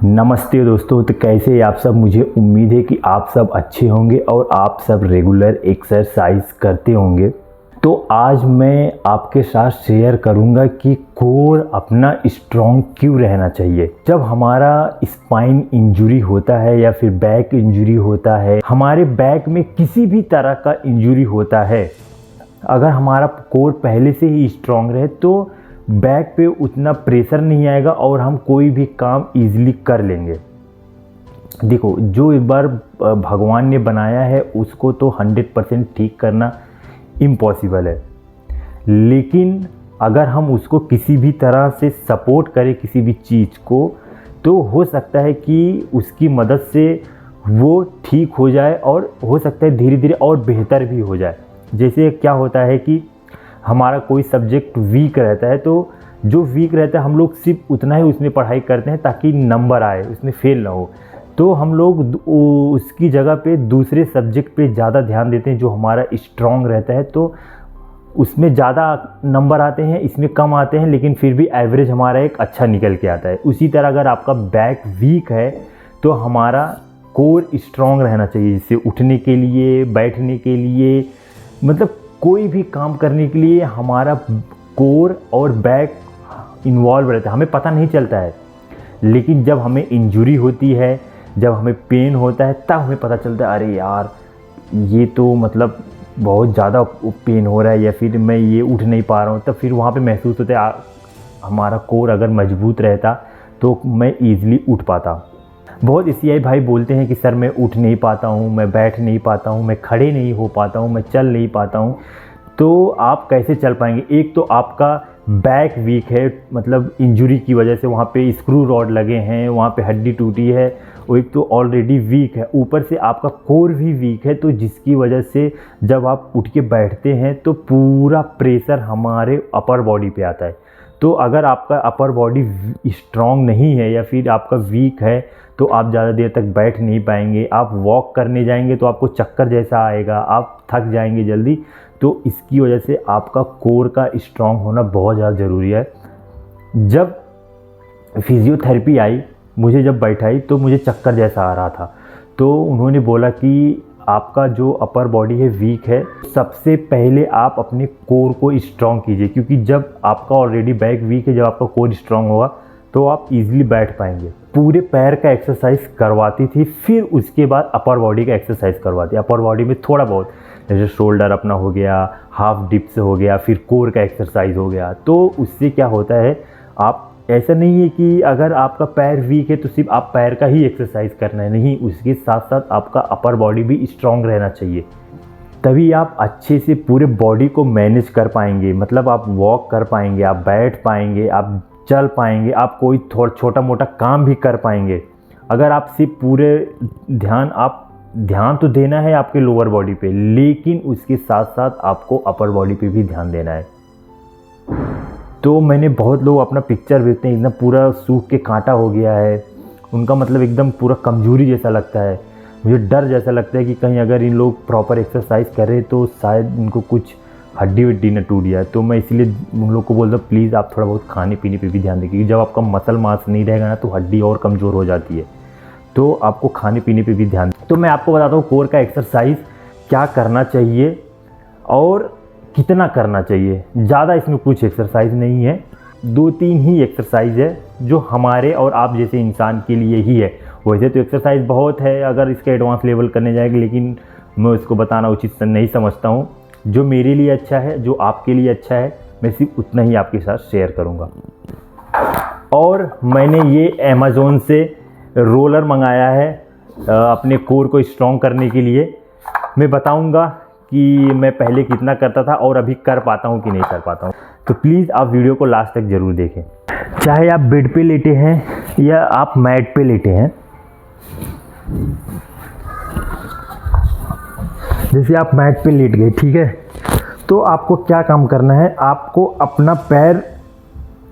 नमस्ते दोस्तों, तो कैसे आप सब। मुझे उम्मीद है कि आप सब अच्छे होंगे और आप सब रेगुलर एक्सरसाइज करते होंगे। तो आज मैं आपके साथ शेयर करूंगा कि कोर अपना स्ट्रॉन्ग क्यों रहना चाहिए। जब हमारा स्पाइन इंजरी होता है या फिर बैक इंजरी होता है, हमारे बैक में किसी भी तरह का इंजरी होता है, अगर हमारा कोर पहले से ही स्ट्रॉन्ग रहे तो बैक पे उतना प्रेशर नहीं आएगा और हम कोई भी काम इजीली कर लेंगे। देखो, जो एक बार भगवान ने बनाया है उसको तो 100% ठीक करना इम्पॉसिबल है, लेकिन अगर हम उसको किसी भी तरह से सपोर्ट करें किसी भी चीज़ को, तो हो सकता है कि उसकी मदद से वो ठीक हो जाए और हो सकता है धीरे धीरे और बेहतर भी हो जाए। जैसे क्या होता है कि हमारा कोई सब्जेक्ट वीक रहता है, तो जो वीक रहता है हम लोग सिर्फ उतना ही उसमें पढ़ाई करते हैं ताकि नंबर आए, उसमें फेल ना हो। तो हम लोग उसकी जगह पे दूसरे सब्जेक्ट पे ज़्यादा ध्यान देते हैं जो हमारा स्ट्रॉन्ग रहता है, तो उसमें ज़्यादा नंबर आते हैं, इसमें कम आते हैं, लेकिन फिर भी एवरेज हमारा एक अच्छा निकल के आता है। उसी तरह अगर आपका बैक वीक है तो हमारा कोर स्ट्रॉन्ग रहना चाहिए, जिससे उठने के लिए, बैठने के लिए, मतलब कोई भी काम करने के लिए हमारा कोर और बैक इन्वॉल्व रहता है। हमें पता नहीं चलता है, लेकिन जब हमें इंजरी होती है, जब हमें पेन होता है, तब हमें पता चलता है अरे यार ये तो मतलब बहुत ज़्यादा पेन हो रहा है या फिर मैं ये उठ नहीं पा रहा हूँ। तब फिर वहाँ पे महसूस होता है हमारा कोर अगर मजबूत रहता तो मैं ईज़िली उठ पाता। बहुत इसीआई भाई बोलते हैं कि सर मैं उठ नहीं पाता हूँ, मैं बैठ नहीं पाता हूँ, मैं खड़े नहीं हो पाता हूँ, मैं चल नहीं पाता हूँ। तो आप कैसे चल पाएंगे? एक तो आपका बैक वीक है, मतलब इंजरी की वजह से वहाँ पे स्क्रू रॉड लगे हैं, वहाँ पे हड्डी टूटी है, वो एक तो ऑलरेडी वीक है, ऊपर से आपका कोर भी वीक है, तो जिसकी वजह से जब आप उठ के बैठते हैं तो पूरा प्रेशर हमारे अपर बॉडी पे आता है। तो अगर आपका अपर बॉडी स्ट्रॉन्ग नहीं है या फिर आपका वीक है तो आप ज़्यादा देर तक बैठ नहीं पाएंगे। आप वॉक करने जाएंगे तो आपको चक्कर जैसा आएगा, आप थक जाएंगे जल्दी। तो इसकी वजह से आपका कोर का स्ट्रॉन्ग होना बहुत ज़्यादा ज़रूरी है। जब फिज़ियोथेरेपी आई, मुझे जब बैठाई तो मुझे चक्कर जैसा आ रहा था, तो उन्होंने बोला कि आपका जो अपर बॉडी है वीक है, सबसे पहले आप अपने कोर को स्ट्रॉन्ग कीजिए, क्योंकि जब आपका ऑलरेडी बैक वीक है, जब आपका कोर स्ट्रॉन्ग होगा तो आप इजीली बैठ पाएंगे। पूरे पैर का एक्सरसाइज करवाती थी, फिर उसके बाद अपर बॉडी का एक्सरसाइज करवाती। अपर बॉडी में थोड़ा बहुत जैसे शोल्डर अपना हो गया, हाफ डिप्स हो गया, फिर कोर का एक्सरसाइज हो गया। तो उससे क्या होता है, आप ऐसा नहीं है कि अगर आपका पैर वीक है तो सिर्फ आप पैर का ही एक्सरसाइज करना है, नहीं, उसके साथ साथ आपका अपर बॉडी भी स्ट्रॉन्ग रहना चाहिए। तभी आप अच्छे से पूरे बॉडी को मैनेज कर पाएंगे, मतलब आप वॉक कर पाएंगे, आप बैठ पाएंगे, आप चल पाएंगे, आप कोई थोड़ा छोटा मोटा काम भी कर पाएंगे। अगर आप सिर्फ पूरे ध्यान तो देना है आपके लोअर बॉडी पे, लेकिन उसके साथ साथ आपको अपर बॉडी पे भी ध्यान देना है। तो मैंने बहुत लोग अपना पिक्चर देखते हैं, एकदम पूरा सूख के कांटा हो गया है, उनका मतलब एकदम पूरा कमजोरी जैसा लगता है। मुझे डर जैसा लगता है कि कहीं अगर इन लोग प्रॉपर एक्सरसाइज करें तो शायद इनको कुछ हड्डी वड्डी न टूट जाए। तो मैं इसलिए उन लोग को बोलता हूँ प्लीज़ आप थोड़ा बहुत खाने पीने पे भी ध्यान दें, क्योंकि जब आपका मसल मास नहीं रहेगा ना तो हड्डी और कमज़ोर हो जाती है। तो आपको खाने पीने पे भी ध्यान दें। तो मैं आपको बताता हूँ कोर का एक्सरसाइज क्या करना चाहिए और कितना करना चाहिए। ज़्यादा इसमें कुछ एक्सरसाइज नहीं है, 2-3 ही एक्सरसाइज है जो हमारे और आप जैसे इंसान के लिए ही है। वैसे तो एक्सरसाइज बहुत है अगर इसका एडवांस लेवल करने जाएंगे, लेकिन मैं उसको बताना उचित नहीं समझता हूँ। जो मेरे लिए अच्छा है, जो आपके लिए अच्छा है, मैं सिर्फ उतना ही आपके साथ शेयर करूँगा। और मैंने ये अमेज़ॉन से रोलर मंगाया है अपने कोर को स्ट्रॉन्ग करने के लिए। मैं बताऊँगा कि मैं पहले कितना करता था और अभी कर पाता हूँ कि नहीं कर पाता हूँ। तो प्लीज़ आप वीडियो को लास्ट तक ज़रूर देखें। चाहे आप बेड पे लेटे हैं या आप मैट पे लेटे हैं, जैसे आप मैट पे लेट गए, ठीक है, तो आपको क्या काम करना है, आपको अपना पैर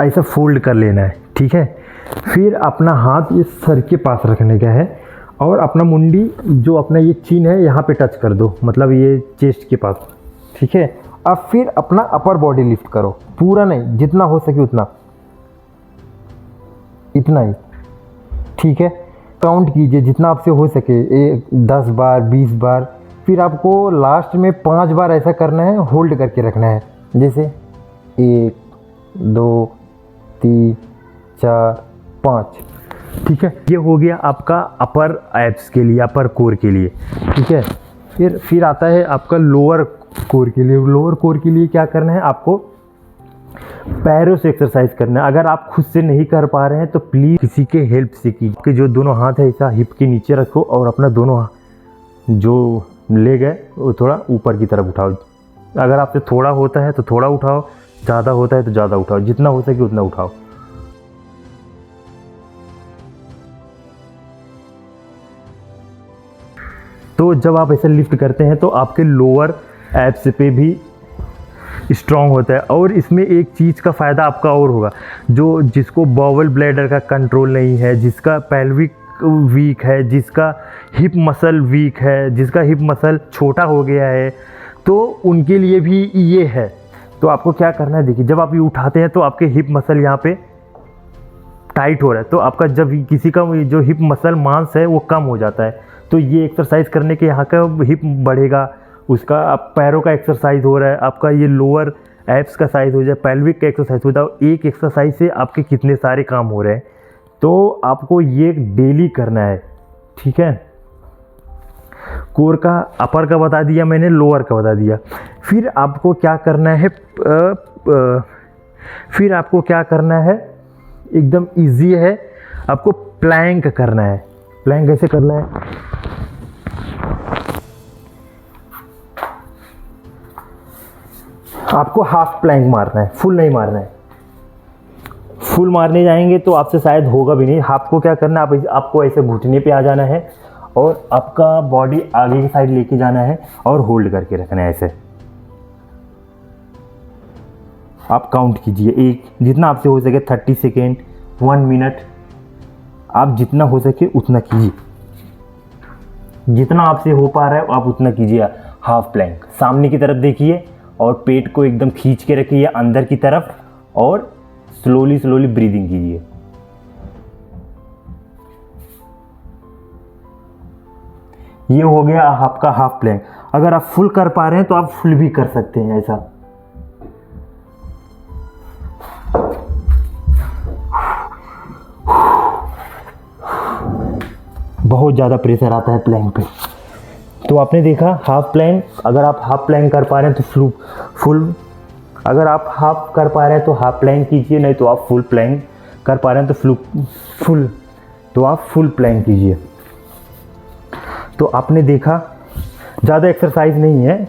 ऐसा फोल्ड कर लेना है, ठीक है। फिर अपना हाथ ये सर के पास रखने का है और अपना मुंडी जो अपना ये चीन है यहाँ पे टच कर दो, मतलब ये चेस्ट के पास, ठीक है। अब फिर अपना अपर बॉडी लिफ्ट करो, पूरा नहीं, जितना हो सके उतना, इतना ही, ठीक है, काउंट कीजिए जितना आपसे हो सके, 10 बार 20 बार। फिर आपको लास्ट में 5 बार ऐसा करना है, होल्ड करके रखना है। जैसे 1 2 3 4 5। ठीक है, ये हो गया आपका अपर एब्स के लिए, अपर कोर के लिए। ठीक है। फिर आता है आपका लोअर कोर के लिए। लोअर कोर के लिए क्या करना है, आपको पैरों से एक्सरसाइज करना है। अगर आप खुद से नहीं कर पा रहे हैं तो प्लीज़ किसी के हेल्प से कीजिए। कि जो दोनों हाथ है ऐसा हिप के नीचे रखो और अपना दोनों जो लेग है वो थोड़ा ऊपर की तरफ उठाओ। अगर आपसे थोड़ा होता है तो थोड़ा उठाओ, ज़्यादा होता है तो ज़्यादा उठाओ, जितना हो सके उतना उठाओ। तो जब आप ऐसे लिफ्ट करते हैं तो आपके लोअर एब्स पे भी स्ट्रॉन्ग होता है। और इसमें एक चीज़ का फ़ायदा आपका और होगा, जो जिसको बॉवल ब्लैडर का कंट्रोल नहीं है, जिसका पेल्विक वीक है, जिसका हिप मसल वीक है, जिसका हिप मसल छोटा हो गया है, तो उनके लिए भी ये है। तो आपको क्या करना है, देखिए जब आप ये उठाते हैं तो आपके हिप मसल यहाँ पे टाइट हो रहा है, तो आपका जब किसी का जो हिप मसल मांस है वो कम हो जाता है, तो ये एक्सरसाइज करने के यहाँ का हिप बढ़ेगा, उसका आप पैरों का एक्सरसाइज हो रहा है, आपका ये लोअर एब्स का साइज हो जाए, पेल्विक का एक्सरसाइज हो जाए। एक एक्सरसाइज से आपके कितने सारे काम हो रहे हैं। तो आपको ये डेली करना है, ठीक है। कोर का अपर का बता दिया मैंने, लोअर का बता दिया। फिर आपको क्या करना है, फिर आपको क्या करना है, एकदम इजी है, आपको प्लैंक करना है। प्लैंक कैसे करना है, आपको हाफ प्लैंक मारना है, फुल नहीं मारना है। फुल मारने जाएंगे तो आपसे शायद होगा भी नहीं। हाफ को क्या करना है, आपको ऐसे घुटने पे आ जाना है और आपका बॉडी आगे की साइड लेके जाना है और होल्ड करके रखना है ऐसे। आप काउंट कीजिए, एक जितना आपसे हो सके, 30 सेकेंड, 1 मिनट, आप जितना हो सके उतना कीजिए। जितना आपसे हो पा रहा है आप उतना कीजिए। हाफ प्लैंक, सामने की तरफ देखिए और पेट को एकदम खींच के रखिए अंदर की तरफ और स्लोली स्लोली ब्रीदिंग कीजिए। ये हो गया आपका हाफ प्लैंक। अगर आप फुल कर पा रहे हैं तो आप फुल भी कर सकते हैं ऐसा। बहुत ज़्यादा प्रेशर आता है प्लैंक पे। तो आपने देखा हाफ प्लैंक, अगर आप हाफ प्लैंक कर पा रहे हैं तो फुल, अगर आप हाफ कर पा रहे हैं तो हाफ प्लैंक कीजिए, नहीं तो आप फुल प्लैंक कर पा रहे हैं तो आप फुल प्लैंक कीजिए। तो आपने देखा ज़्यादा एक्सरसाइज नहीं है,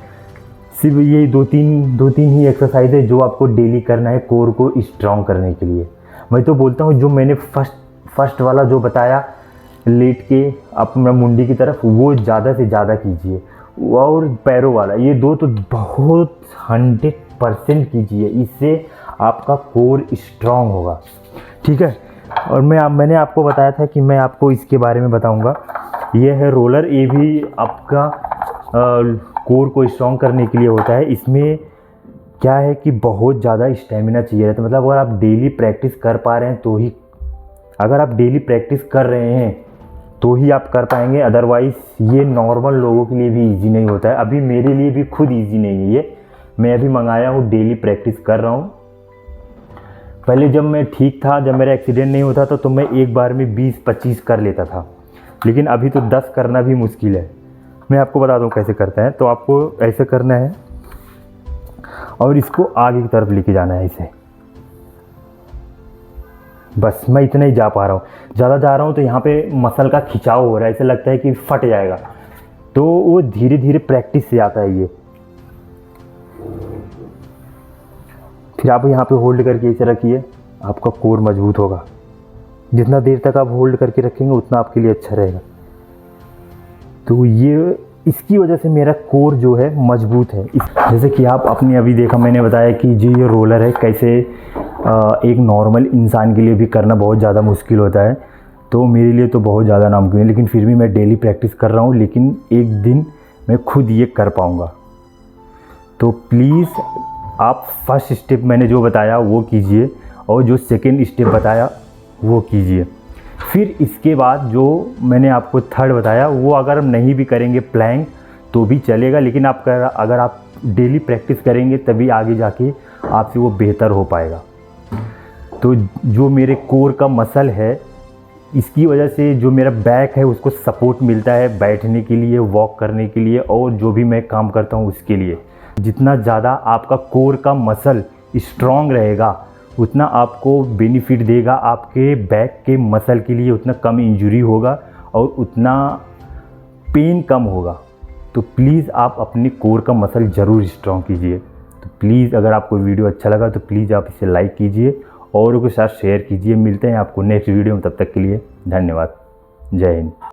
सिर्फ ये दो तीन ही एक्सरसाइज है जो आपको डेली करना है कोर को स्ट्रॉन्ग करने के लिए। मैं तो बोलता हूँ जो मैंने फर्स्ट वाला जो बताया, लेट के अपना मुंडी की तरफ, वो ज़्यादा से ज़्यादा कीजिए। और पैरों वाला, ये दो तो बहुत 100% कीजिए, इससे आपका कोर स्ट्रॉन्ग होगा, ठीक है। और मैंने आपको बताया था कि मैं आपको इसके बारे में बताऊंगा। ये है रोलर, ये भी आपका कोर को स्ट्रॉन्ग करने के लिए होता है। इसमें क्या है कि बहुत ज़्यादा स्टेमिना चाहिए रहता है, मतलब अगर आप डेली प्रैक्टिस कर पा रहे हैं तो ही, अगर आप डेली प्रैक्टिस कर रहे हैं तो ही आप कर पाएंगे, अदरवाइज़ ये नॉर्मल लोगों के लिए भी इजी नहीं होता है। अभी मेरे लिए भी खुद इजी नहीं है ये, मैं अभी मंगाया हूँ, डेली प्रैक्टिस कर रहा हूँ। पहले जब मैं ठीक था, जब मेरा एक्सीडेंट नहीं होता था तो मैं एक बार में 20-25 कर लेता था, लेकिन अभी तो 10 करना भी मुश्किल है। मैं आपको बता दूँ कैसे करते हैं। तो आपको ऐसे करना है और इसको आगे की तरफ लेके जाना है ऐसे। बस मैं इतना ही जा पा रहा हूँ, ज़्यादा जा रहा हूँ तो यहाँ पे मसल का खिंचाव हो रहा है, ऐसे लगता है कि फट जाएगा। तो वो धीरे धीरे प्रैक्टिस से आता है ये। फिर आप यहाँ पे होल्ड करके इसे रखिए, आपका कोर मजबूत होगा। जितना देर तक आप होल्ड करके रखेंगे उतना आपके लिए अच्छा रहेगा। तो ये इसकी वजह से मेरा कोर जो है मजबूत है। जैसे कि आप अपने अभी देखा, मैंने बताया कि जो ये रोलर है कैसे एक नॉर्मल इंसान के लिए भी करना बहुत ज़्यादा मुश्किल होता है, तो मेरे लिए तो बहुत ज़्यादा नामुमकिन है, लेकिन फिर भी मैं डेली प्रैक्टिस कर रहा हूँ, लेकिन एक दिन मैं खुद ये कर पाऊँगा। तो प्लीज़ आप फर्स्ट स्टेप मैंने जो बताया वो कीजिए और जो सेकंड स्टेप बताया वो कीजिए। फिर इसके बाद जो मैंने आपको थर्ड बताया वो अगर हम नहीं भी करेंगे प्लैंक तो भी चलेगा, लेकिन अगर आप डेली प्रैक्टिस करेंगे तभी आगे जाके आपसे वो बेहतर हो पाएगा। तो जो मेरे कोर का मसल है इसकी वजह से जो मेरा बैक है उसको सपोर्ट मिलता है बैठने के लिए, वॉक करने के लिए और जो भी मैं काम करता हूँ उसके लिए। जितना ज़्यादा आपका कोर का मसल स्ट्रॉन्ग रहेगा उतना आपको बेनिफिट देगा, आपके बैक के मसल के लिए उतना कम इंजरी होगा और उतना पेन कम होगा। तो प्लीज़ आप अपने कोर का मसल ज़रूर स्ट्रॉन्ग कीजिए। तो प्लीज़ अगर आपको वीडियो अच्छा लगा तो प्लीज़ आप इसे लाइक कीजिए, औरों के साथ शेयर कीजिए। मिलते हैं आपको नेक्स्ट वीडियो में, तब तक के लिए धन्यवाद। जय हिंद।